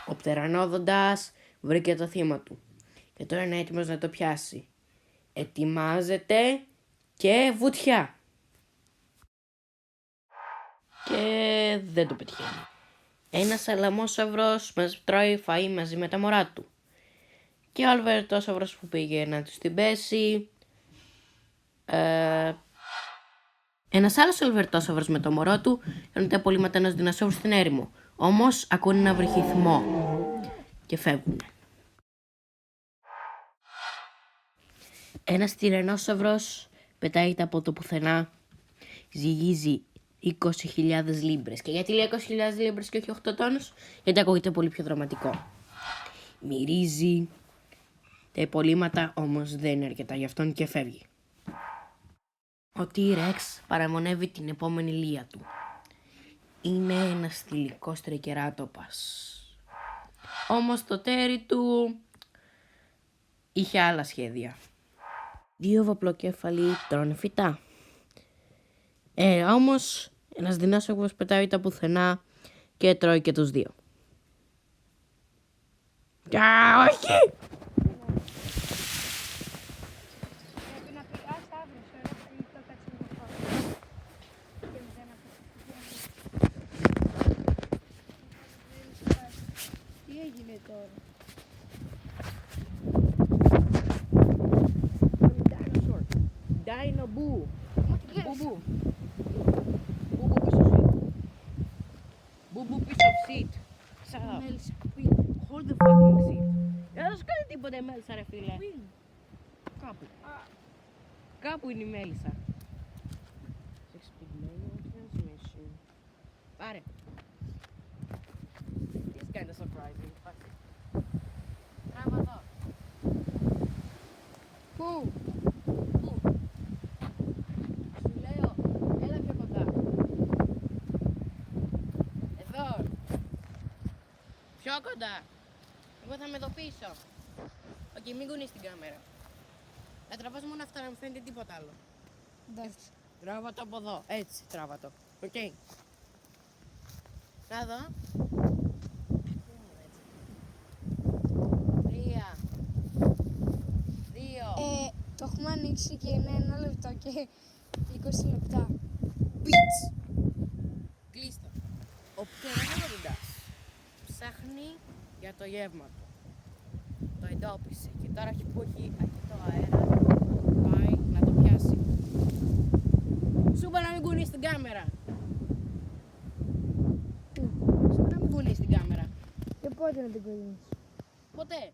Ο πτερανόδοντας βρήκε το θύμα του και τώρα είναι έτοιμος να το πιάσει. Ετοιμάζεται και βουτιά. Και δεν το πετυχαίνει. Ένας σαλαμόσαυρος μας τρώει φαΐ μαζί με τα μωρά του. Και ο αλβερτόσαυρος που πήγε να τους την πέσει. Ένας άλλος αλβερτόσαυρος με το μωρό του κάνουν τα απολύματα ενός δεινοσαύρου στην έρημο. Όμως ακούνε ένα βρυχυθμό και φεύγουν. Ένας τυρανόσαυρος πετάγεται από το πουθενά, ζυγίζει 20.000 λίμπρες. Και γιατί λέει 20.000 λίμπρες και όχι 8 τόνους? Γιατί ακούγεται πολύ πιο δραματικό. Μυρίζει τα υπολείμματα, όμως δεν είναι αρκετά για αυτόν και φεύγει. Ο T-Rex παραμονεύει την επόμενη λία του. Είναι ένας θηλυκός τρικεράτοπας. Όμως το τέρι του είχε άλλα σχέδια. 2 βαπλοκέφαλοι τρώνε φυτά. Όμως ένας δεινόσαυρος πετάει τα πουθενά και τρώει και τους 2. Όχι! Τι έγινε τώρα? Dino Boo. Μπουμπού. Μπουμπού πίσω seat. Shut up. Μέλισσα. Hold the fucking seat. Δεν σου κάνει τίποτα η μέλισσα ρε φίλε. Κάπου. Κάπου είναι η μέλισσα. Πάρε. It's kinda surprising. Τράβα εδώ. Πού? Πού? Σου λέω, έλα πιο κοντά. Εδώ. Πιο κοντά. Εγώ θα είμαι εδώ πίσω. Οκ, μην κουνείς την κάμερα. Θα τραβάς μόνο αυτά, να μην φαίνεται τίποτα άλλο. Εντάξει. Τράβα το από εδώ. Έτσι, τράβα το. Οκ. Να δω. 3, 2. Το έχουμε ανοίξει και είναι 1 λεπτό και 20 λεπτά. Πιτς. Κλείστο. Ο πτερανόδοντας ψάχνει για το γεύμα του. Το εντόπισε και τώρα που έχει αρκετό αέρα πάει να το πιάσει. Σου είπα να μην κουνείς την κάμερα. Σου είπα να μην κουνείς την κάμερα. Και πότε να την κολλήσεις? Ποτέ.